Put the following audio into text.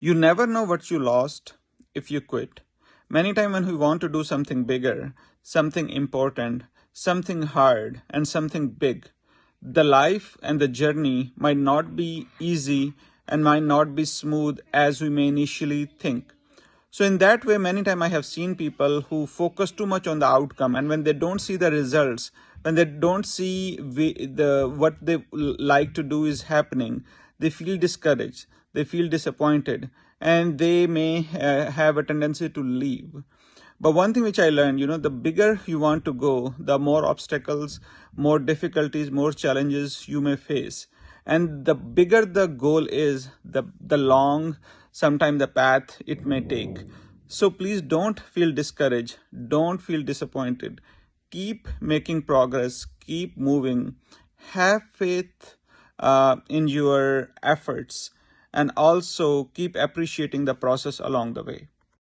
You never know what you lost if you quit. Many times when we want to do something bigger, something important, something hard, and something big, the life and the journey might not be easy and might not be smooth as we may initially think. So in that way, many times I have seen people who focus too much on the outcome, and when they don't see the results, when they don't see what they like to do is happening, they feel discouraged, they feel disappointed, and they may have a tendency to leave. But one thing which I learned, the bigger you want to go, the more obstacles, more difficulties, more challenges you may face. And the bigger the goal is, the long, sometimes the path it may take. So please don't feel discouraged. Don't feel disappointed. Keep making progress. Keep moving. Have faith in your efforts, and also keep appreciating the process along the way.